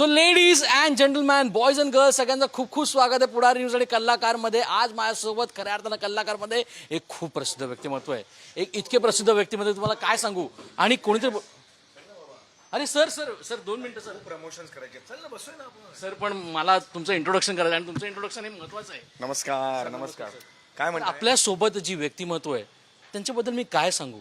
So ladies and gentleman, boys and girls, सगळ्यांचं खूप खूप स्वागत आहे पुढारी न्यूज आणि कलाकारमध्ये. आज माझ्यासोबत खऱ्या अर्थानं कलाकारमध्ये एक खूप प्रसिद्ध व्यक्तिमत्व आहे. एक इतके प्रसिद्ध व्यक्तिमत्व तुम्हाला काय सांगू. आणि कोणीतरी अरे सर सर सर 2 मिनिटं सर, प्रमोशन करायचे. चल ना, बसूया ना आपण. सर पण मला तुमचं इंट्रोडक्शन करायचं आणि तुमचं इंट्रोडक्शन हे महत्वाचं आहे. नमस्कार. नमस्कार. काय म्हणता? आपल्यासोबत जी व्यक्तिमत्व आहे त्यांच्याबद्दल मी काय सांगू.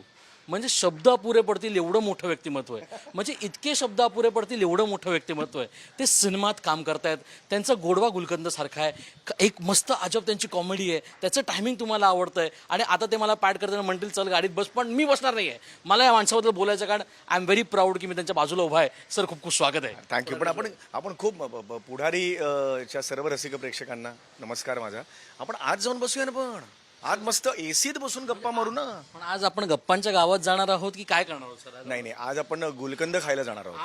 म्हणजे शब्द अपुरे पडतील एवढं मोठं व्यक्तिमत्व आहे. म्हणजे इतके शब्द अपुरे पडतील एवढं मोठं व्यक्तिमत्व आहे. ते सिनेमात काम करतायत. त्यांचा गोडवा गुलकंद सारखा आहे. एक मस्त अजब त्यांची कॉमेडी आहे. त्याचं टायमिंग तुम्हाला आवडतंय. आणि आता ते मला पॅड करताना म्हणतील चल गाडीत बस, पण मी बसणार नाही आहे. मला या माणसाबद्दल बोलायचं, कारण आय एम व्हेरी प्राऊड की मी त्यांच्या बाजूला उभा आहे. सर खूप खूप स्वागत आहे. थँक्यू. पण आपण खूप पुढारी च्या सर्व रसिक प्रेक्षकांना नमस्कार माझा. आपण आज जाऊन बसूया ना. पण आज मस्त एसीत बसून गप्पा मारू ना. पण आज आपण गप्पांच्या गावात जाणार आहोत की काय करणार आहोत सर? नाही, आज आपण गुलकंद खायला जाणार आहोत.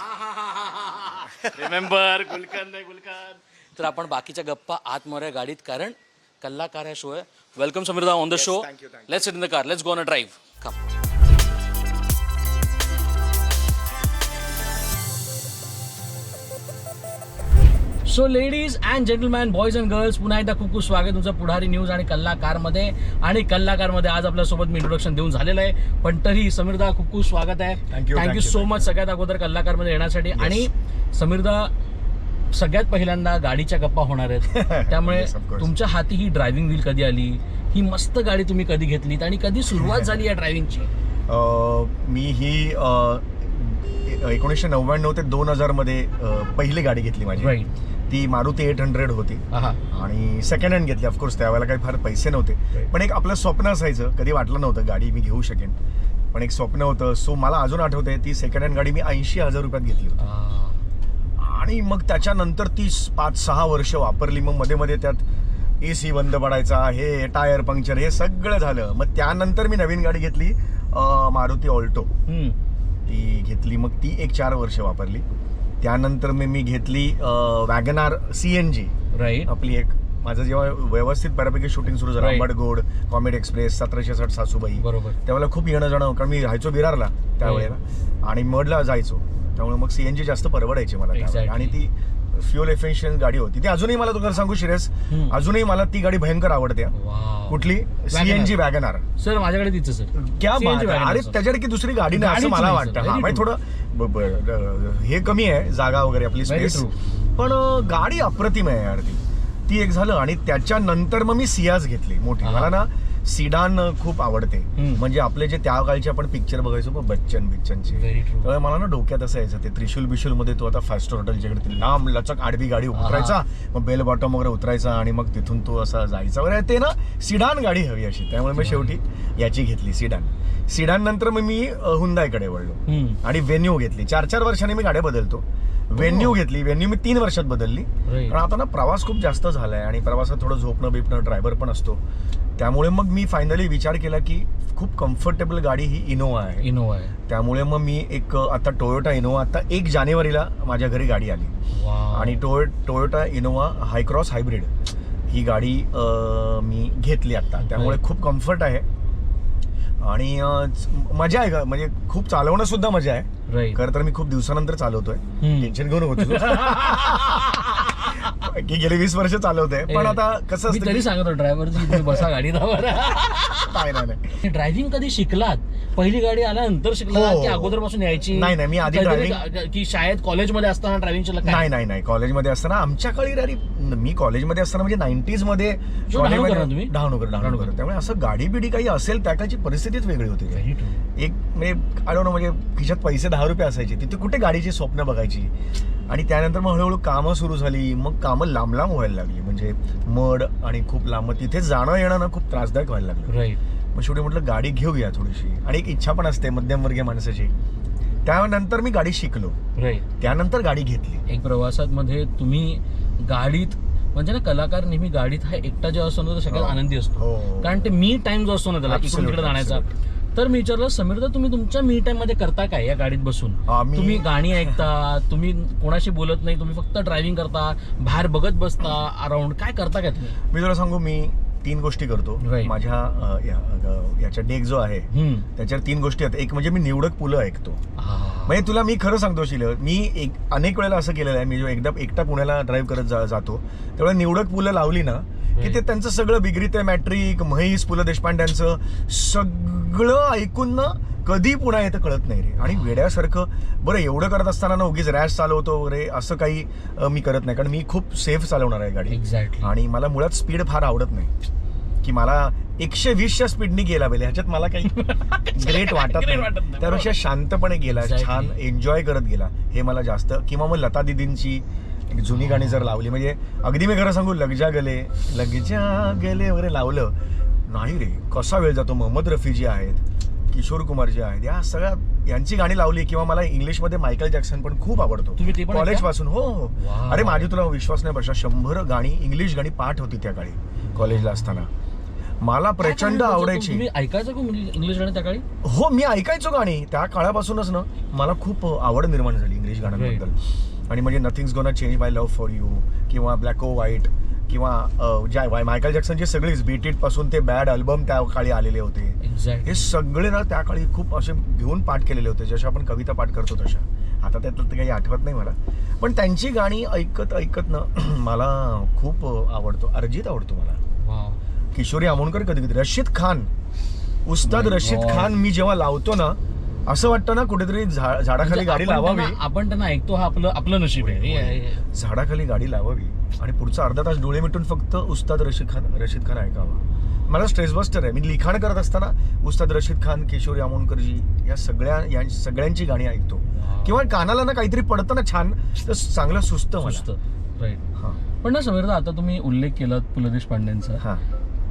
रिमेंबर गुलकंद गुलकंद. तर आपण बाकीच्या गप्पा आत मारूया गाडीत, कारण कलाकार हा शो आहे. वेलकम समीरदा on the show. thank you. Let's sit in the car, let's go on a drive. Come. So ladies and gentleman, boys and girls, पुन्हा एकदा खूप खूप स्वागत तुमचं पुढारी न्यूज आणि कलाकारमध्ये. आणि कलाकारमध्ये आज आपल्यासोबत मी इंट्रोडक्शन देऊन झालेलं आहे, पण तरी समीरदा खूप खूप स्वागत आहे. थँक्यू सो मच सगळ्यात अगोदर कलाकारमध्ये येण्यासाठी. आणि समीरदा, सगळ्यात पहिल्यांदा गाडीच्या गप्पा होणार आहेत. त्यामुळे तुमच्या हाती ही ड्रायव्हिंग व्हील कधी आली, ही मस्त गाडी तुम्ही कधी घेतलीत आणि कधी सुरुवात झाली या ड्रायव्हिंगची? मी ही 1999 ते 2000 मध्ये पहिली गाडी घेतली माझी. ती मारुती 800 होती. आणि सेकंड हँड घेतली. ऑफकोर्स त्यावेळेला काही फार पैसे नव्हते, पण एक आपलं स्वप्न असायचं. कधी वाटलं नव्हतं गाडी मी घेऊ शकेन, पण एक स्वप्न होतं. सो मला अजून आठवतंय, ती सेकंड हँड गाडी मी 80,000 रुपयात घेतली होती. आणि मग त्याच्यानंतर ती 5-6 वर्ष वापरली. मग मध्ये मध्ये त्यात एसी बंद पडायचा, हे टायर पंक्चर, हे सगळं झालं. मग त्यानंतर मी नवीन गाडी घेतली, मारुती ऑल्टो. ती घेतली, मग ती 4 वर्ष वापरली. त्यानंतर मी घेतली वॅगनार CNG. राईट. आपली एक, माझं जेव्हा व्यवस्थित बऱ्यापैकी शूटिंग सुरू झालं, आंबटगोड, कॉमेडी एक्सप्रेस, 1760 सासूबाई, बरोबर. त्यावेळेला खूप येणं जाणं, कारण मी राहायचो विरारला त्यावेळेला आणि मडला जायचो. त्यामुळे मग CNG जास्त परवडायची मला त्यावेळेला. आणि ती फ्युअल एफिशियंट गाडी होती. ती अजूनही मला, तुला सांगू शिरेस, अजूनही मला ती गाडी भयंकर आवडते. कुठली? CNG WagonR. सर माझ्याकडे तिचं सर. क्या बात आहे. अरे त्याच्याकडे की दुसरी गाडी नाही असं मला वाटतं. हा, म्हणजे थोडं हे कमी आहे जागा वगैरे, आपली स्पेस, पण गाडी अप्रतिम आहे यार. ती एक झालं. आणि त्याच्यानंतर मग मी सियाज घेतली मोठी. मला ना सिडान खूप आवडते. म्हणजे आपले जे त्या काळचे आपण पिक्चर बघायचो मग बच्चनचे, त्यामुळे मला ना डोक्यात असं यायचं, ते त्रिशूल मध्ये तो आता फास्टर हॉटेलच्या इकडे लांब लचक आडवी गाडी उतरायचा, मग बेल बॉटम वगैरे उतरायचा आणि मग तिथून तो असा जायचा वगैरे. ते ना सिडान गाडी हवी अशी. त्यामुळे मी शेवटी याची घेतली, सिडान नंतर मग मी हुंदाईकडे वळलो आणि वेन्यू घेतली. 4-4 वर्षांनी मी गाड्या बदलतो. वेन्यू घेतली. वेन्यू मी 3 वर्षात बदलली, कारण आता ना प्रवास खूप जास्त झालाय आणि प्रवासात थोडं झोपणं बिपणं, ड्रायव्हर पण असतो. त्यामुळे मग मी फायनली विचार केला की खूप कम्फर्टेबल गाडी ही इनोवा आहे. त्यामुळे मग मी एक आता टोयोटा इनोवा, आता 1 जानेवारीला माझ्या घरी गाडी आली. आणि टोयोटा इनोवा हायक्रॉस हायब्रिड ही गाडी मी घेतली आता. त्यामुळे खूप कम्फर्ट आहे आणि मजा आहे. म्हणजे खूप चालवणं सुद्धा मजा आहे. खरं तर मी खूप दिवसानंतर चालवतोय, टेन्शन घेऊन होतो की गेली 20 वर्ष चालवतोय. पण आता कसं असतं, तरी सांगतो ड्रायव्हरची बसा गाडी नाही. ड्रायव्हिंग कधी शिकलात? पहिली गाडी आल्यानंतर शिकला की अगोदरपासून यायची? नाही, मी आधी ड्रायव्हिंग की शाळेत कॉलेजमध्ये असताना ड्रायव्हिंग शिकला? नाही, कॉलेजमध्ये असताना आमच्या काळी. मी कॉलेजमध्ये असताना म्हणजे 90s मध्ये डहाणूकर. त्यामुळे असं गाडी बिडी काही असेल त्या काळची परिस्थितीच वेगळी होती. एक म्हणजे आय डोंट नो, म्हणजे खिशात पैसे 10 रुपये असायचे, तिथे कुठे गाडीची स्वप्न बघायची. आणि त्यानंतर मग हळूहळू कामं सुरू झाली. मग कामं लांब व्हायला लागली, म्हणजे मड आणि खूप लांब, तिथे जाणं येणं ना खूप त्रासदायक व्हायला लागलं. मग शेवटी म्हटलं गाडी घेऊया थोडीशी. आणि एक इच्छा पण असते मध्यमवर्गीय माणसाची. त्यानंतर मी गाडी शिकलो. त्यानंतर गाडी घेतली. एक प्रवासात मध्ये तुम्ही गाडीत, म्हणजे ना कलाकार नेहमी गाडीत हा एकटा जेव्हा असतो ना तो सगळ्यात आनंदी असतो, कारण ते मी टाइम जो असतो ना त्याला इकडून तिकडे जाण्याचा. तर मी विचारलं, समीरदा तुम्ही तुमच्या मी टाइम मध्ये करता काय या गाडीत बसून? तुम्ही गाणी ऐकता, तुम्ही कोणाशी बोलत नाही, तुम्ही फक्त ड्रायव्हिंग करता, बाहेर बघत बसता अराउंड, काय करता काय तुम्ही? मी तुला सांगू, मी 3 गोष्टी करतो. माझ्या याच्या डेक जो आहे त्याच्यावर 3 गोष्टी आहेत. एक म्हणजे मी निवडक पुलं ऐकतो. म्हणजे तुला मी खरं सांगतो शिल, मी अनेक वेळेला असं केलेलं आहे. मी जेव्हा एकटा पुण्याला ड्राईव्ह करत जातो तेव्हा निवडक पुलं लावली ना की ते त्यांचं सगळं बिगरीते मॅट्रिक, म्हैस, पु ल देशपांड्यांचं सगळं ऐकून ना कधी पुन्हा येतं कळत नाही रे. आणि वेड्यासारखं बरं एवढं करत असताना ना उगीच रॅश चालवतो वगैरे असं काही मी करत नाही, कारण मी खूप सेफ चालवणार आहे गाडी. एक्झॅक्टली. आणि मला मुळात स्पीड फार आवडत नाही, की मला 120च्या स्पीडनी गेला पाहिजे ह्याच्यात मला काही ग्रेट वाटत नाही. त्यापेक्षा शांतपणे गेला, छान एन्जॉय करत गेला हे मला जास्त. किंवा मग लता दीदींची एक जुनी गाणी जर लावली, म्हणजे अगदी मी खरं सांगू लगजा गले वगैरे लावलं नाही रे, कसा वेळ जातो. मोहम्मद रफी जी आहेत, किशोर कुमार जी आहेत, या सगळ्या यांची गाणी लावली. किंवा मला इंग्लिशमध्ये मायकल जॅक्सन पण खूप आवडतो कॉलेज पासून. हो हो. अरे माझी तुला विश्वास नाही बसा, 100 गाणी इंग्लिश गाणी पाठ होती त्या काळी कॉलेजला असताना. मला प्रचंड आवडायची. तुम्ही ऐकायचं का इंग्लिश गाणी त्या काळी? हो, मी ऐकायचो गाणी त्या काळापासूनच ना. मला खूप आवड निर्माण झाली इंग्लिश गाण्यांबद्दल. आणि म्हणजे nothings gonna change my love for you, किंवा ब्लॅक ओ व्हाईट, किंवा ज्या मायकल जॅक्सनची सगळीच बीट इट पासून ते बॅड अल्बम त्या काळी आलेले होते. हे सगळे ना त्या काळी खूप असे घेऊन पाठ केलेले होते, जशा आपण कविता पाठ करतो तशा. आता त्यातलं काही आठवत नाही मला, पण त्यांची गाणी ऐकत ऐकत ना मला खूप आवडतो. अरिजित आवडतो मला, किशोरी आमोणकर कधी कधी, रशीद खान, उस्ताद रशीद खान मी जेव्हा लावतो ना असं वाटतं ना कुठेतरी झाडाखाली गाडी लावावी. आपण त्यांना ऐकतो, हा आपलं नशीब आहे. झाडाखाली गाडी लावावी आणि पुढचा अर्धा तास डोळे मिटून फक्त उस्ताद रशीद खान ऐकावा. मला स्ट्रेस बस्टर आहे. मी लिखाण करत असताना उस्ताद रशीद खान, किशोरी आमोणकरजी या सगळ्यांची गाणी ऐकतो. किंवा कानाला ना काहीतरी पडतं ना छान, तर चांगलं सुचतं. राईट. पण ना समीरदा, आता तुम्ही उल्लेख केला पु ल देशपांड्यांचा.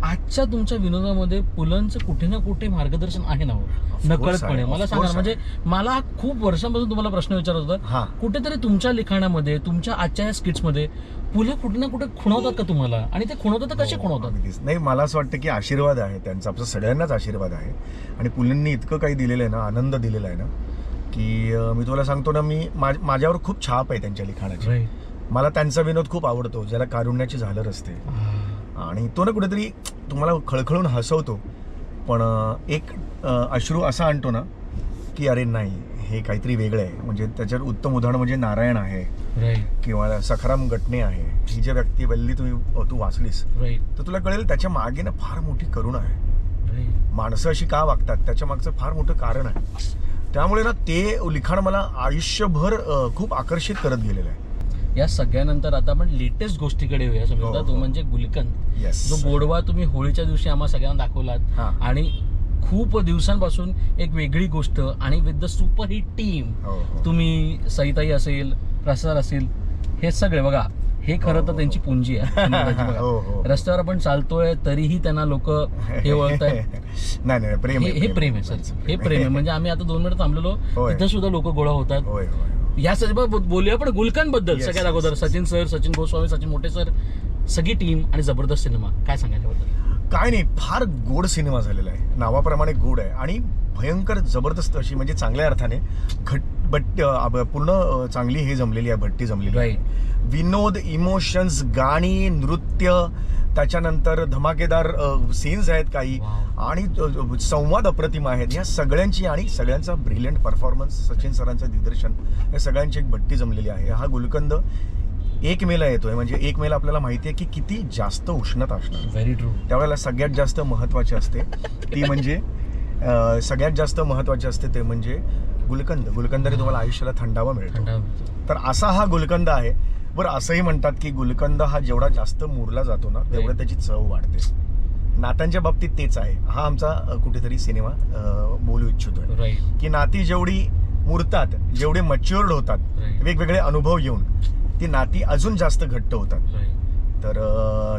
आजच्या तुमच्या विनोदामध्ये पुलंचं कुठे ना कुठे मार्गदर्शन आहे ना नकळतपणे? मला सांगा, म्हणजे मला खूप वर्षांपासून तुम्हाला प्रश्न विचारत होता, कुठेतरी तुमच्या लिखाणामध्ये, तुमच्या आजच्या स्किट्समध्ये पुलं कुठे ना कुठे खुणवतात का तुम्हाला? आणि ते खुणवतात तर कसे खुणवतात? नाही, मला असं वाटतं की आशीर्वाद आहे त्यांचा, आपल्या सगळ्यांनाच आशीर्वाद आहे. आणि पुलंनी इतकं काही दिलेलं आहे ना, आनंद दिलेला आहे ना, की मी तुला सांगतो ना, मी माझ्यावर खूप छाप आहे त्यांच्या लिखाणाची. मला त्यांचा विनोद खूप आवडतो, ज्याला कारुण्याची झालर असते. आणि तो ना कुठेतरी तुम्हाला खळखळून हसवतो, पण एक अश्रू असा आणतो ना की अरे नाही, हे काहीतरी वेगळं आहे. म्हणजे त्याच्यावर उत्तम उदाहरण म्हणजे नारायण आहे, किंवा सखाराम गटणे आहे. ही जी व्यक्ती वल्ली तू वाचलीस तर तुला कळेल त्याच्या मागे ना फार मोठी करुणा आहे. माणसं अशी का वागतात त्याच्या मागचं फार मोठं कारण आहे. त्यामुळे ना ते लिखाण मला आयुष्यभर खूप आकर्षित करत गेलेलं आहे. या सगळ्यानंतर आता आपण लेटेस्ट गोष्टीकडे येऊया समजा, तो म्हणजे गुलकंद. जो गोडवा तुम्ही होळीच्या दिवशी आम्हा सगळ्यांना दाखवलात, आणि खूप दिवसांपासून एक वेगळी गोष्ट, आणि with the super hit team, तुम्ही सईताई असेल, प्रसार असेल, हे सगळे बघा, हे खरं तर त्यांची पुंजी आहे. रस्त्यावर आपण चालतोय तरीही त्यांना लोक हे ओळखतायत. नाही, हे प्रेम आहे सर, हे प्रेम आहे. म्हणजे आम्ही आता 2 मिनिट थांबलेलो, तिथं सुद्धा लोक गोळा होतात. या सगळ्या बोलूया पण गुलकंद बद्दल. सगळ्यात अगोदर सचिन सर, सचिन गोस्वामी, सचिन मोठे सर, सगळी टीम आणि जबरदस्त सिनेमा, काय सांगायला बद्दल? काय नाही, फार गोड सिनेमा झालेला आहे, नावाप्रमाणे गोड आहे. आणि भयंकर जबरदस्त अशी, म्हणजे चांगल्या अर्थाने पूर्ण चांगली हे जमलेली आहे, भट्टी जमलेली आहे. विनोद, इमोशन्स, गाणी, नृत्य, त्याच्यानंतर धमाकेदार सीन्स आहेत काही, आणि संवाद अप्रतिम आहेत. या सगळ्यांची आणि सगळ्यांचा ब्रिलियंट परफॉर्मन्स, सचिन सरांचं दिग्दर्शन, या सगळ्यांची एक भट्टी जमलेली आहे. हा गुलकंद 1 मेला येतोय, म्हणजे 1 मेला आपल्याला माहिती आहे की किती जास्त उष्णता असणार. Very true. त्यावेळेला सगळ्यात जास्त महत्वाची असते ती म्हणजे सगळ्यात जास्त महत्वाची असते ते म्हणजे गुलकंदाने तुम्हाला आयुष्याला थंडावा मिळतो. तर असा हा गुलकंद आहे. बरं, असंही म्हणतात की गुलकंद हा जेवढा जास्त मुरला जातो ना तेवढं त्याची चव वाढते. नात्यांच्या बाबतीत तेच आहे. हा आमचा कुठेतरी सिनेमा बोलू इच्छितोय की नाती जेवढी मुरतात, जेवढे मच्युअर्ड होतात, वेगवेगळे अनुभव येऊन ती नाती अजून जास्त घट्ट होतात. तर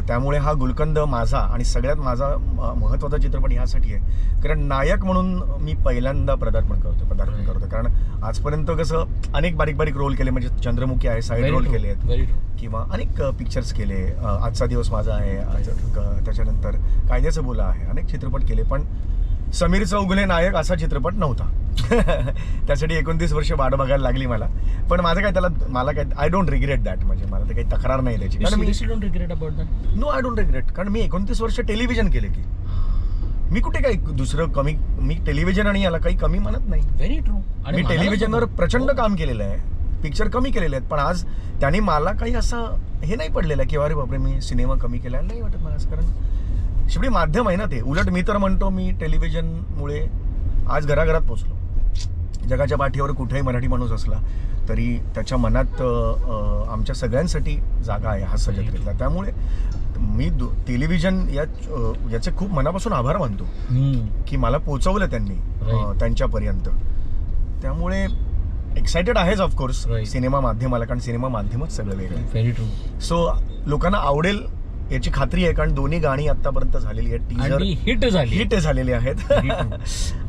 त्यामुळे हा गुलकंद माझा आणि सगळ्यात माझा महत्त्वाचा चित्रपट ह्यासाठी आहे कारण नायक म्हणून मी पहिल्यांदा पदार्पण करतो. कारण आजपर्यंत कसं अनेक बारीक बारीक रोल केले, म्हणजे चंद्रमुखी आहे, साईड रोल केले आहेत, किंवा अनेक पिक्चर्स केले. आजचा दिवस माझा आहे, त्याच्यानंतर कायद्याचं बोला आहे, अनेक चित्रपट केले. पण समीर चौगुले नायक असा चित्रपट नव्हता. त्यासाठी 29 वर्ष वाट बघायला लागली मला. पण माझं काय मला काय, आय डोंट रिग्रेट दॅट. म्हणजे मला तर काही तक्रार नाही त्याची. कारण मी don't regret about that. No, I don't regret. कारण मी 29 वर्ष टेलिव्हिजन केले की मी कुठे काही दुसरं कमी, मी टेलिव्हिजन आणि याला काही कमी म्हणत नाही. Very true. मी टेलिव्हिजनवर प्रचंड काम केलेलं आहे, पिक्चर कमी केलेले आहेत, पण आज त्याने मला काही असं हे नाही पडलेलं की अरे बापरे मी सिनेमा कमी केला नाही वाटत मला असं. कारण शेवटी माध्यम आहे ना ते. उलट मी तर म्हणतो मी टेलिव्हिजनमुळे आज घराघरात पोचलो. जगाच्या पाठीवर कुठेही मराठी माणूस असला तरी त्याच्या मनात आमच्या सगळ्यांसाठी जागा आहे हास्य जत्रेतला. त्यामुळे मी टेलिव्हिजन याचे खूप मनापासून आभार मानतो की मला पोचवलं त्यांनी त्यांच्यापर्यंत. त्यामुळे एक्सायटेड आहेच ऑफकोर्स सिनेमा माध्यमाला, कारण सिनेमा माध्यमच सगळं वेगळं आहे. Very true. सो लोकांना आवडेल याची खात्री आहे, कारण दोन्ही गाणी आतापर्यंत झालेली आहेत, टीजर हिट झालेली आहेत.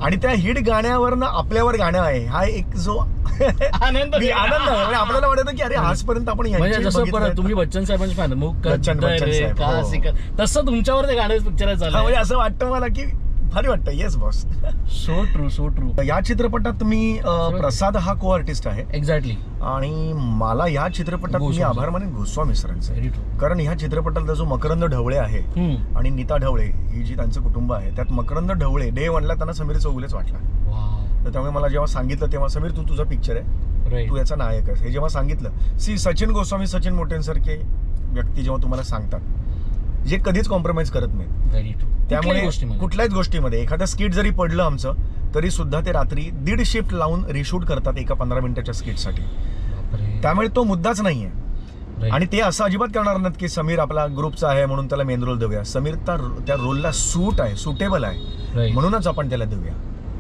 आणि त्या हिट गाण्यावरनं आपल्यावर गाणं आहे हा एक जो आनंद आहे. आपल्याला वाटतं की अरे आजपर्यंत आपण जसं तुम्ही बच्चन साहेबांचे फॅन तसं तुमच्यावर ते गाणं पिक्चर झालं. म्हणजे असं वाटतं मला की भारी वाटतं. Yes boss. So true, so true. या चित्रपटात मी प्रसाद हा को आर्टिस्ट आहे. एक्झॅक्टली. आणि मला या चित्रपटात मी आभार मानेन गोस्वामी सरांचे, कारण ह्या चित्रपटातला जो मकरंद ढवळे आहे आणि नीता ढवळे ही जी त्यांचं कुटुंब आहे, त्यात मकरंद ढवळे डे वनला त्यांना समीर चौगुलेच वाटला. तर त्यामुळे मला जेव्हा सांगितलं तेव्हा समीर तू तुझा पिक्चर आहे, तू याचा नायक आहेस, हे जेव्हा सांगितलं, सचिन गोस्वामी, सचिन मोटेंसारखे व्यक्ती जेव्हा तुम्हाला सांगतात जे कधीच कॉम्प्रोमाइज करत नाही, त्यामुळे कुठल्याच गोष्टीमध्ये एखादं स्किट जरी पडलं आमचं तरी सुद्धा ते रात्री 1.5 शिफ्ट लावून रिशूट करतात एका 15 मिनिटाच्या स्किटसाठी. त्यामुळे तो मुद्दाच नाहीये. आणि ते असं अजिबात करणार नाहीत की समीर आपला ग्रुपचा आहे म्हणून त्याला मेन रोल देऊया. समीर त्या रोलला सूट आहे, सुटेबल आहे, म्हणूनच आपण त्याला देऊया,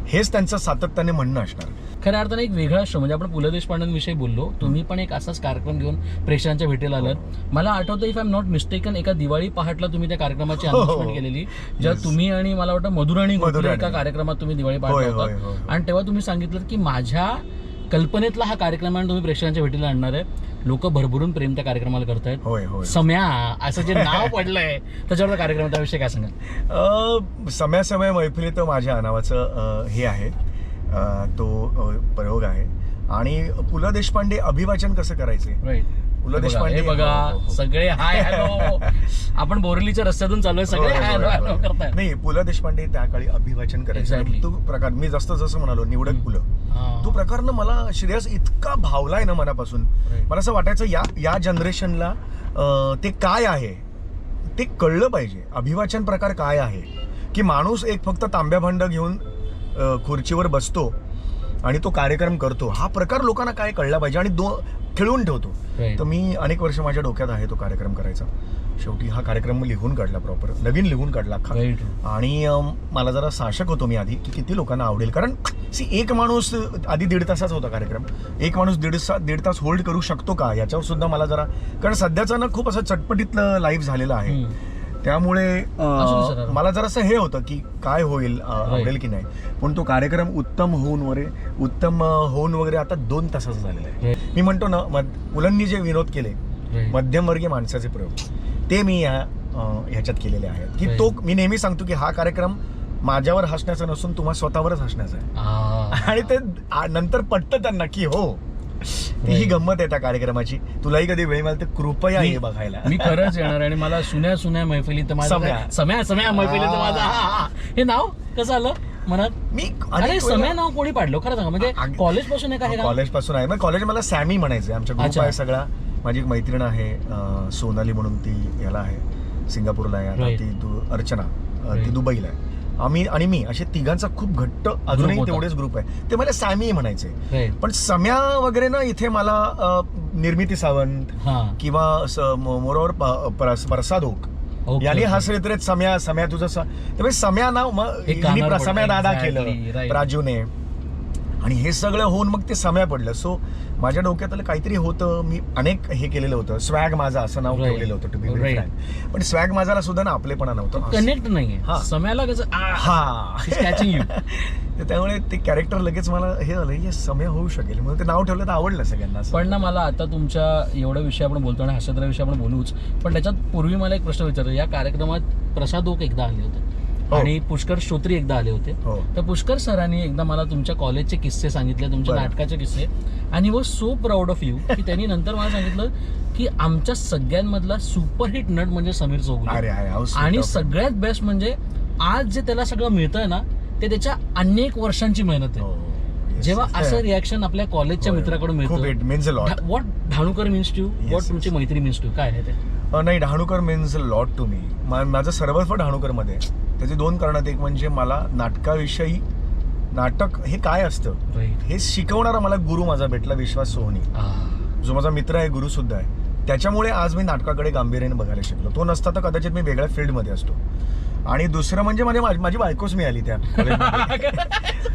हेच त्यांचं सातत्याने म्हणणं असणार. खऱ्या अर्थाने एक वेगळा शो. म्हणजे आपण पु ल देशपांडेंविषयी बोललो, तुम्ही पण एक असाच कार्यक्रम घेऊन प्रेक्षकांच्या भेटीला आलात. मला आठवतं, if I am not mistaken, एका दिवाळी पहाटला तुम्ही त्या कार्यक्रमाची अनाउन्समेंट केलेली, जेव्हा तुम्ही आणि मला वाटतं मधुराणी एका कार्यक्रमात तुम्ही दिवाळी पहाटला होता. आणि तेव्हा तुम्ही सांगितलं की माझ्या कल्पनेतला हा कार्यक्रम आहे आणि तुम्ही प्रेक्षकांच्या भेटीला आणणार आहे. लोक भरभरून प्रेम त्या कार्यक्रमाला करतायत. सम्या असं जे नाव पडलंय त्याच्यावर कार्यक्रम, त्याविषयी काय सांगाल? सम्या मैफिली तर माझ्या नावाचं हे आहे, तो प्रयोग आहे. आणि पु ल देशपांडे अभिवाचन कसं करायचे, पु ल देशपांडे बघा सगळे हाय हॅलो, आपण बोरलीच्या रस्त्यातून चालू आहे, सगळे हाय हॅलो करताय. नाही, पु ल देशपांडे त्या काळी अभिवाचन करायचे. तो प्रकार मी जसं म्हणालो निवडक पुलं, तो प्रकारनं मला श्रेयस इतका भावलाय ना मनापासून. मला असं वाटायचं या जनरेशनला ते काय आहे ते कळलं पाहिजे. अभिवाचन प्रकार काय आहे की माणूस एक फक्त तांब्या भांड घेऊन खुर्चीवर बसतो आणि तो कार्यक्रम करतो, हा प्रकार लोकांना काय कळला पाहिजे आणि खेळून ठेवतो. तर मी अनेक वर्ष माझ्या डोक्यात आहे तो कार्यक्रम करायचा. शेवटी हा कार्यक्रम लिहून काढला, प्रॉपर नवीन लिहून काढला अख्खा. आणि मला जरा साशक होतो मी आधी की किती लोकांना आवडेल, कारण एक माणूस आधी 1.5 तासाचा होता कार्यक्रम, एक माणूस 1.5 तास होल्ड करू शकतो का याच्यावर सुद्धा मला जरा, कारण सध्याचं ना खूप असं चटपटीतलं लाईव्ह झालेलं आहे, त्यामुळे मला जरासं हे होतं की काय होईल, आवडेल की नाही. पण तो कार्यक्रम उत्तम होऊन वगैरे आता 2 तासाचा झालेला आहे. मी म्हणतो ना, मुलांनी जे विनोद केले मध्यमवर्गीय माणसाचे प्रयोग, ते मी ह्याच्यात केलेले आहेत. की तो मी नेहमी सांगतो की हा कार्यक्रम माझ्यावर हसण्याचा नसून तुम्हा स्वतःवरच हसण्याचा आहे. आणि ते नंतर पटतं त्यांना की हो ही गंमत आहे त्या कार्यक्रमाची, तुलाही कधी वेळ मिळाल तर कृपया ये बघायला. मी खरंच येणार. आणि मला सुन्या मैफिलीत सम्या मैफिलीत माझा हे नाव कसं आलं मनात? मी अरे सम्या नाव कोणी पाडलं खरं सांगा? म्हणजे कॉलेज पासून आहे का? कॉलेज पासून आहे. मग कॉलेज मला सॅमी म्हणायचं. आमच्या ग्रुप आहे सगळा. माझी एक मैत्रीण आहे सोनाली म्हणून, ती याला आहे सिंगापूरला आहे आता, ती अर्चना ती दुबईला आहे. आणि मी असे तिघांचा खूप घट्ट अजूनही तेवढेच ग्रुप आहे. ते मला सॅमी म्हणायचे. पण सम्या वगैरे ना इथे मला निर्मिती सावंत किंवा मोरोवर प्रसाद ओक यांनी हसले तर सम्या तुझं त्यामुळे सम्या नाव मग सम्या दादा केलं राजूने, आणि हे सगळं होऊन मग ते सम्या पडलं. सो माझ्या डोक्यात काहीतरी होतं. मी अनेक हे केलेलं होतं, स्वॅग माझा असं नाव ठेवलेलं होतं टू बी व्हेरी फ्रँक. पण स्वॅग माझाला सुद्धा ना आपलेपणा नव्हतं, कनेक्ट नाहीये सम्याला कसं. त्यामुळे ते कॅरेक्टर लगेच मला हे झालं हे सम्या होऊ शकेल म्हणून ते नाव ठेवलं तर आवडलं सगळ्यांना. पण ना मला आता तुमच्या एवढ्या विषय आपण बोलतो आणि हसद्राविषयी आपण बोलूच, पण त्याच्यात पूर्वी मला एक प्रश्न विचारतो. या कार्यक्रमात प्रसाद ओक एकदा आले होते आणि पुष्कर श्रोत्री एकदा आले होते. तर पुष्कर सरांनी एकदा मला तुमच्या कॉलेजचे किस्से सांगितले, तुमच्या नाटकाचे किस्से, आणि was so proud of you की त्यांनी नंतर मला सांगितलं की आमच्या सगळ्यांमधला सुपरहिट नट म्हणजे समीर चौगुले, आणि सगळ्यात बेस्ट म्हणजे आज जे त्याला सगळं मिळतंय ना ते त्याच्या अनेक वर्षांची मेहनत आहे. जेव्हा असं रिॲक्शन आपल्या कॉलेजच्या मित्राकडून मिळतं, व्हॉट ढाणूकर मीन्स टू, व्हॉट तुमची मैत्री मीन्स टू, काय आहे ते? नाही, ढाणूकर मीन्स लॉट टू मी. माझं सर्वस्व ढाणूकरमध्ये. त्याची 2 कारणं. एक म्हणजे मला नाटकाविषयी, नाटक हे काय असतं हे शिकवणारा मला गुरु माझा भेटला, विश्वास सोहनी, जो माझा मित्र आहे, गुरु सुद्धा आहे. त्याच्यामुळे आज मी नाटकाकडे गांभीर्याने बघायला शिकलो. तो नसता तर कदाचित मी वेगळ्या फील्डमध्ये असतो. आणि दुसरं म्हणजे माझी बायकोच मिळाली त्या कॉलेजमध्ये.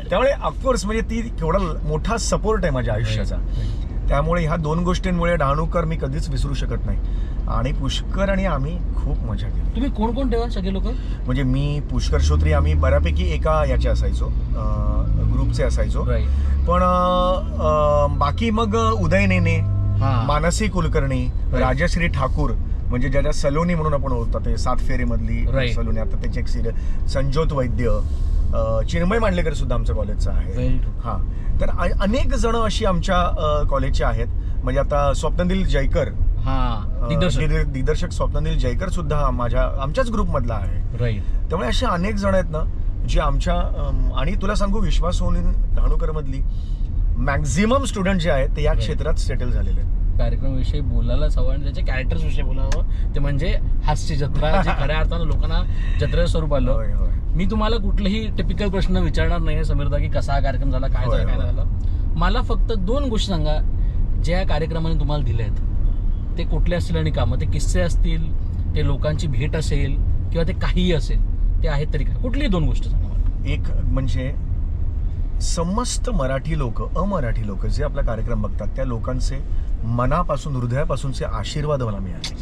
त्यामुळे ऑफकोर्स म्हणजे ती केवढा मोठा सपोर्ट आहे माझ्या आयुष्याचा. त्यामुळे ह्या 2 गोष्टींमुळे ढाणूकर मी कधीच विसरू शकत नाही. आणि पुष्कर आणि आम्ही खूप मजा केली. तुम्ही कोण कोण तेव्हा सगळे लोक? म्हणजे मी, पुष्कर श्रोत्री, आम्ही बऱ्यापैकी एका याचे असायचो, ग्रुपचे असायचो. पण बाकी मग उदय नेने, मानसी कुलकर्णी, राजश्री ठाकूर, म्हणजे ज्याच्या सलोनी म्हणून आपण ओळखतो, ते 7 फेरीमधली सलोनी, आता त्याची एक सिरियल, संजोत वैद्य, चिन्मय मांडलेकर सुद्धा आमच्या कॉलेजचा आहे. हा, तर अनेक जण अशी आमच्या कॉलेजचे आहेत. म्हणजे आता स्वप्नदिल जयकर, दिग्दर्शक स्वप्नदिल जयकर सुद्धा आमच्याच ग्रुपमधला आहे. त्यामुळे असे अनेक जण आहेत ना जे आमच्या, आणि तुला सांगू, विश्वास सोनी ढाणूकर मधली मॅक्झिमम स्टुडंट जे आहेत ते या क्षेत्रात सेटल झालेले आहेत. कार्यक्रमाविषयी बोलायलाच हवं आणि त्याच्या कॅरेक्टर्स विषयी बोलावं, ते म्हणजे हास्य जत्रा, जे खऱ्या अर्थानं लोकांना जत्रेचं स्वरूप आलं. मी तुम्हाला कुठलेही टिपिकल प्रश्न विचारणार नाही समीरदा, की कसा कार्यक्रम झाला, काय झालं, काय नाही झालं. मला फक्त 2 गोष्टी सांगा ज्या कार्यक्रमाने तुम्हाला दिल्या आहेत. ते कुठले असतील आणि कामं, ते किस्से असतील, ते लोकांची भेट असेल, किंवा ते काहीही असेल, ते आहेत तरी काय, कुठलीही 2 गोष्टी सांगा मला. एक म्हणजे समस्त मराठी लोक, अमराठी लोक जे आपला कार्यक्रम बघतात, त्या लोकांचे मनापासून, हृदयापासूनचे आशीर्वाद मला मिळाले.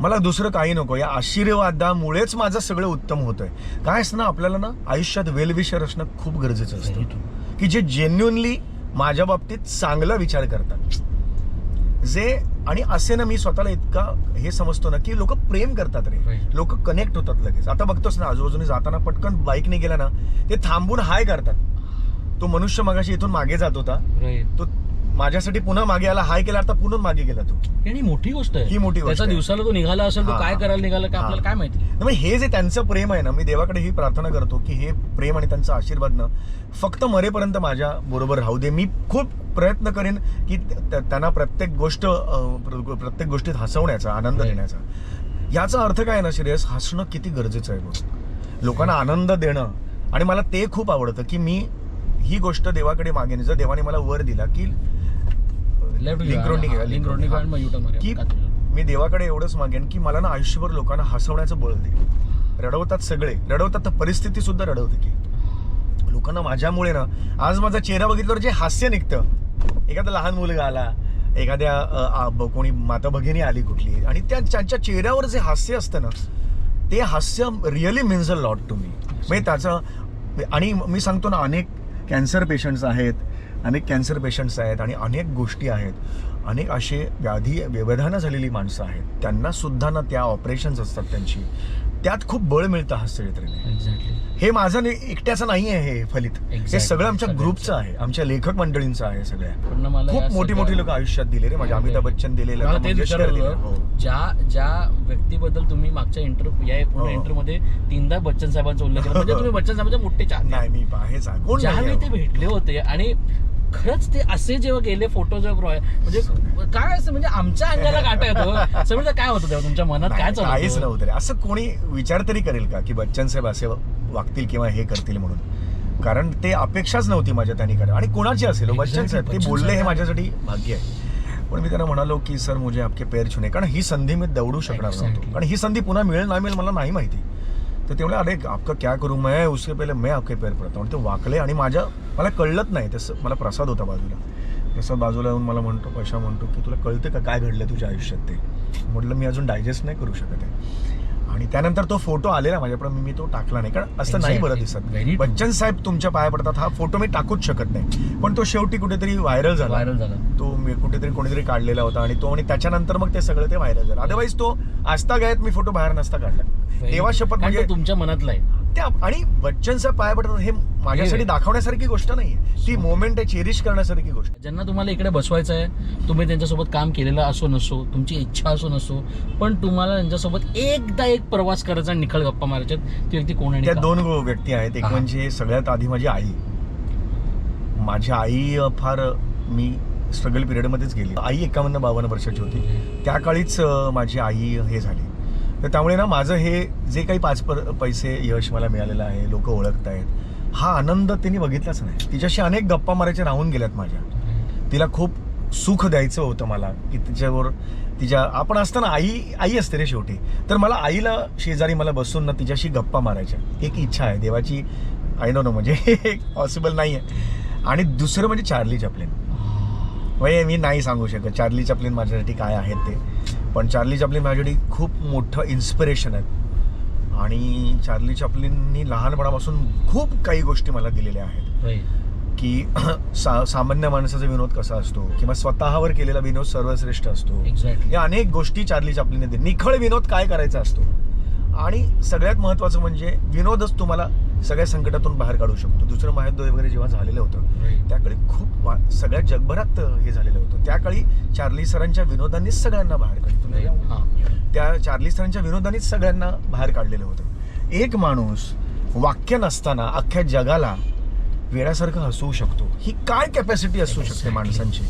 मला दुसरं काही नको. या आशीर्वादामुळेच माझं सगळं उत्तम होतंय. काय असतं ना, आपल्याला ना आयुष्यात वेलविशर असणं खूप गरजेचं असतं, की जे जेन्युनली माझ्या बाबतीत चांगला विचार करतात, जे, आणि असे ना मी स्वतःला इतका हे समजतो ना की लोक प्रेम करतात रे, लोक कनेक्ट होतात लगेच. आता बघतोस ना, आजूबाजूने जाताना पटकन बाईकने गेला ना, ते थांबून हाय करतात. तो मनुष्य मगाशी इथून मागे जात होता, तो माझ्यासाठी पुन्हा मागे आला, हाय केला, आता पुन्हा मागे गेला तो. ही मोठी गोष्ट आहे. ही मोठी गोष्ट. त्याच्या दिवसाला तो निघाला असेल, तो काय करायला निघाला काय आपल्याला काय माहिती. हे जे त्यांचं प्रेम आहे ना, मी देवाकडे ही प्रार्थना करतो की हे प्रेम आणि त्यांचा आशीर्वाद ना फक्त मरेपर्यंत माझ्या बरोबर राहू दे. मी खूप प्रयत्न करेन की त्यांना प्रत्येक गोष्टीत हसवण्याचा, आनंद देण्याचा. याचा अर्थ काय ना श्रेयस, हसणं किती गरजेचं आहे बघ, लोकांना आनंद देणं. आणि मला ते खूप आवडतं की मी ही गोष्ट देवाकडे मागेन. जर देवाने मला वर दिला की की मी देवाकडे एवढंच मागेन की मला ना आयुष्यभर लोकांना हसवण्याचं बळ दे. रडवतात सगळे, रडवतात तर परिस्थिती सुद्धा रडवते की लोकांना माझ्यामुळे ना, आज माझा चेहरा बघितल्यावर जे हास्य निघतं, एखादा लहान मुलगा आला, एखाद्या कोणी माता भगिनी आली कुठली, आणि त्यांच्या चेहऱ्यावर जे हास्य असतं ना, ते हास्य really means a lot to me. म्हणजे त्याचं, आणि मी सांगतो ना, अनेक कॅन्सर पेशंट्स आहेत, आणि अनेक गोष्टी आहेत, अनेक असे व्यवधानं झालेली माणसं आहेत, त्यांना सुद्धा ना त्या ऑपरेशन्स असतात त्यांची, त्यात खूप बळ मिळतं हास्य जत्रेने. हे माझं एकट्याचं नाही आहे हे फलित, हे सगळं आमच्या ग्रुपचं आहे, आमच्या लेखक मंडळींचं आहे. सगळ्या खूप मोठी लोक आयुष्यात दिले रे. म्हणजे अमिताभ बच्चन दिलेलं, ज्या व्यक्तीबद्दल तुम्ही मागच्या इंटरव्ह्यू मध्ये 3दा बच्चन साहेबांचा उल्लेख केला, म्हणजे तुम्ही बच्चन साहेबांचे मोठे चाहते. नाही, मी आहेच. ज्यावेळी ते भेटले होते आणि खरंच ते असे जेव्हा गेले फोटो, म्हणजे काय असं, म्हणजे आमच्या अंगाला काटा येतो. समजा काय होतं तेव्हा तुमच्या मनात, काय चालू? काहीच नव्हतं रे. असं कोणी विचार तरी करेल का की बच्चन साहेब असे वागतील किंवा हे करतील म्हणून? कारण ते अपेक्षाच नव्हती माझ्या त्यांनी करा. आणि कोणाची असेल, बच्चन साहेब ते बोलले हे माझ्यासाठी भाग्य आहे. पण मी त्यांना म्हणालो की सर मुझे आपके पैर छूने, कारण ही संधी मी दौडू शकणार नव्हतो, कारण ही संधी पुन्हा मिळेल ना मिळेल मला नाही माहिती. तर ते म्हणले, अरे आपका क्या करू मैं, उसके पहिले मैं आपके पैर पडतो. आणि ते वाकले, आणि मला कळलंच नाही. तसं मला प्रसाद होता बाजूला, प्रसाद बाजूला येऊन मला म्हणतो, पैसा म्हणतो की तुला कळतं का काय घडलं तुझ्या आयुष्यात? ते म्हटलं मी अजून डायजेस्ट नाही करू शकत आहे. आणि त्यानंतर तो फोटो आलेला माझ्याकडे, मी तो टाकला नाही, कारण असं नाही बरं दिसत. बच्चन साहेब तुमच्या पाया पडतात, हा फोटो मी टाकूच शकत नाही. पण तो शेवटी कुठेतरी व्हायरल झाला. तो कुठेतरी कोणीतरी काढलेला होता, आणि त्याच्यानंतर मग ते सगळं ते व्हायरल झालं. अदरवाईज तो आजता गायत मी फोटो बाहेर नसता काढला. तेव्हा शपथ, म्हणजे तुमच्या मनातला आहे. त्या आणि बच्चनचा पाय पडतात हे माझ्यासाठी दाखवण्यासारखी गोष्ट नाहीये, ती मोमेंट आहे, चेरिश करण्यासारखी गोष्ट. ज्यांना तुम्हाला इकडे बसवायचं आहे, तुम्ही त्यांच्यासोबत काम केलेलं असो नसो, तुमची इच्छा असो नसो, पण तुम्हाला त्यांच्यासोबत एकदा एक प्रवास करायचा आणि निखळ गप्पा मारायच्यात, ती व्यक्ती कोण आहे? त्या दोन व्यक्ती आहेत. एक म्हणजे सगळ्यात आधी माझी आई. माझी आई फार मी स्ट्रगल पिरियडमध्येच गेली. आई 51-52 वर्षाची होती. त्या काळीच माझी आई हे झाली. तर त्यामुळे ना माझं हे जे काही 5 पैसे यश मला मिळालेलं आहे, लोक ओळखत आहेत, हा आनंद त्यांनी बघितलाच नाही. तिच्याशी अनेक गप्पा मारायच्या राहून गेल्यात माझ्या. तिला खूप सुख द्यायचं होतं मला, की तिच्या आपण असताना आई असते रे शेवटी. तर मला आईला शेजारी मला बसून ना तिच्याशी गप्पा मारायच्या एक इच्छा आहे देवाची. आय डोंट नो, म्हणजे पॉसिबल नाही आहे. आणि दुसरं म्हणजे चार्ली चॅप्लिन. म्हणजे मी नाही सांगू शकत चार्ली चॅप्लिन माझ्यासाठी काय आहेत ते, पण चार्ली चॅप्लिन माझ्यासाठी खूप मोठं इन्स्पिरेशन आहे. आणि चार्ली चॅप्लिननी लहानपणापासून खूप काही गोष्टी मला दिलेल्या आहेत, की सामान्य माणसाचा विनोद कसा असतो किंवा स्वतःवर केलेला विनोद सर्वश्रेष्ठ असतो. या अनेक गोष्टी चार्ली चॅप्लिनने दिल्या. निखळ विनोद काय करायचा असतो, आणि सगळ्यात महत्त्वाचं म्हणजे विनोदच तुम्हाला सगळ्या संकटातून बाहेर काढू शकतो. दुसरं महायुद्ध वगैरे जेव्हा झालेलं होतं त्याकाळी खूप सगळ्या जगभरात हे झालेलं होतं. त्याकाळी चार्ली सरांच्या विनोदांनीच सगळ्यांना बाहेर काढलं. त्या चार्ली सरांच्या विनोदांनीच सगळ्यांना बाहेर काढलेलं होतं. एक माणूस वाक्य नसताना अख्ख्या जगाला वेड्यासारखं हसवू शकतो, ही काय कॅपॅसिटी असू शकते माणसांची.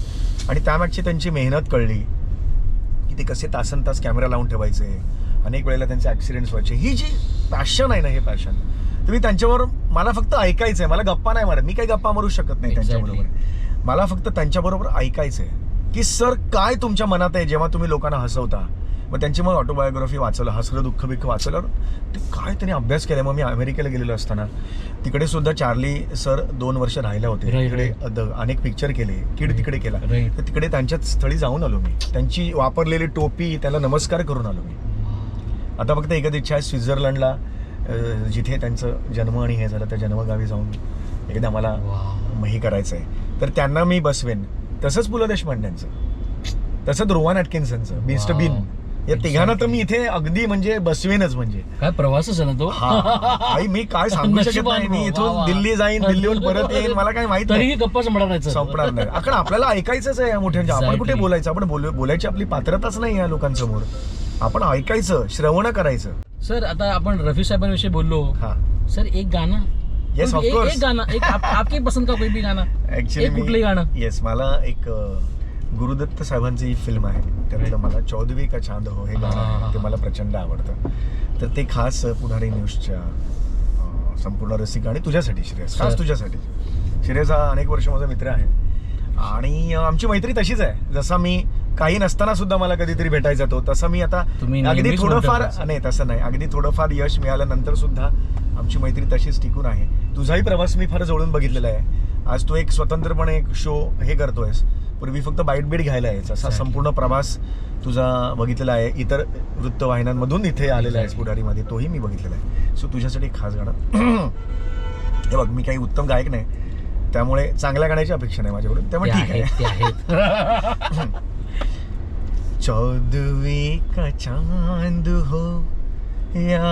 आणि त्यामागची त्यांची मेहनत कळली, की ते कसे तासन तास कॅमेरा लावून ठेवायचे, अनेक वेळेला त्यांचे ॲक्सिडेंट्स व्हायचे. ही जी पॅशन आहे ना, हे पॅशन तुम्ही त्यांच्यावर, मला फक्त ऐकायचं आहे, मला गप्पा नाही मारत, मी काही गप्पा मारू शकत नाही त्यांच्याबरोबर. मला फक्त त्यांच्याबरोबर ऐकायचं आहे, की सर काय तुमच्या मनात आहे जेव्हा तुम्ही लोकांना हसवता. मग त्यांची मग ऑटोबायोग्राफी वाचवलं, हसरं दुःख बिक्ख वाचवलं, ते काय त्यांनी अभ्यास केला. मग मी अमेरिकेला गेलेलो असताना तिकडे सुद्धा चार्ली सर 2 वर्ष राहिले होते. तिकडे अनेक पिक्चर केले, किड तिकडे केला. तर तिकडे त्यांच्या स्थळी जाऊन आलो मी, त्यांची वापरलेली टोपी त्याला नमस्कार करून आलो मी. आता फक्त एकच इच्छा आहे, स्वित्झर्लंडला जिथे त्यांचं जन्म आणि हे झालं त्या जन्मगावी जाऊन एकदा मला हे करायचं आहे. तर त्यांना मी बसवेन. तसंच पु ल देशपांड्यांचं, तसंच रोहन ॲटकिन्सनचं, मिस्टर बीन, या तिघांना तर मी इथे अगदी म्हणजे बसवेनच. म्हणजे काय प्रवासच आहे ना तो. आई मी काय सांगू शकत नाही. मी इथून दिल्ली जाईन, दिल्लीहून परत येईन, मला काय माहित नाही, गप्पा संपणार नाही. कारण आपल्याला ऐकायचंच आहे या मोठ्यांच्या. आपण कुठे बोलायचं, आपण बोलायची आपली पात्रताच नाही या लोकांसमोर. आपण ऐकायचं, श्रवण करायचं. सर आता आपण रफी साहेबांविषयी बोललो. सर एक गाणं, येस ऑफकोर्स, एक गाणं, एक आपकी पसंद का कोई भी गाणं, ऍक्च्युली कुठलंही गाणं. येस, मला एक गुरुदत्त साहेबांची फिल्म आहे, त्यातलं मला 14वीं का चांद हो हे गाणं आहे, ते मला प्रचंड आवडतं. तर ते खास पुढारी न्यूजच्या संपूर्ण रसिक आणि तुझ्यासाठी श्रेयस, खास तुझ्यासाठी. श्रेयस हा अनेक वर्ष माझा मित्र आहे आणि आमची मैत्री तशीच आहे. जसा मी काही नसताना सुद्धा मला कधीतरी भेटायचा तो, तसं मी आता अगदी थोडंफार, नाही तसं नाही, अगदी थोडंफार यश मिळाल्यानंतर सुद्धा आमची मैत्री तशीच टिकून आहे. तुझाही प्रवास मी फार जवळून बघितलेला आहे. आज तू एक स्वतंत्रपणे एक शो हे करतोयस, पूर्वी फक्त बाईट घ्यायला यायचा, असा संपूर्ण प्रवास तुझा बघितलेला आहे. इतर वृत्तवाहिन्यांमधून इथे आलेला आहेस पुढारीमध्ये, तोही मी बघितलेला आहे. सो तुझ्यासाठी खास गाणं. हे बघ, मी काही उत्तम गायक नाही, त्यामुळे चांगल्या गाण्याची अपेक्षा नाही माझ्याकडून, त्यामुळे ठीक आहे. 14वीं का चांद हो या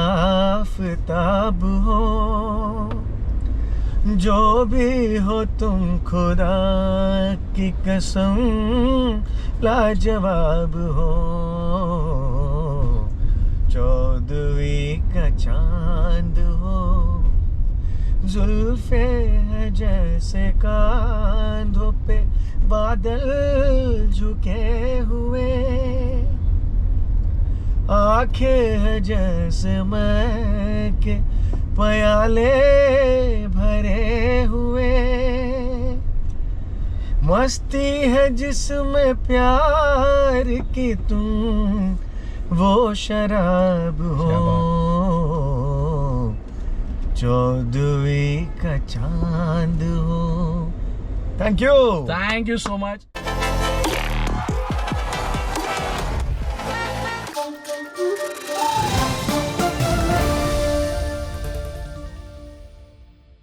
आफताब हो, जो भी हो तुम खुदा की कसम लाजवाब हो. 14वीं का चांद हो, जुल्फे है जैसे कांधों पे बादल झुके हुए, आंखें है जैसे मैं के प्याले भरे हुए, मस्ती है जिसमें प्यार की तुम वो शराब हो. 14वीं का चांद हो. Thank you so much.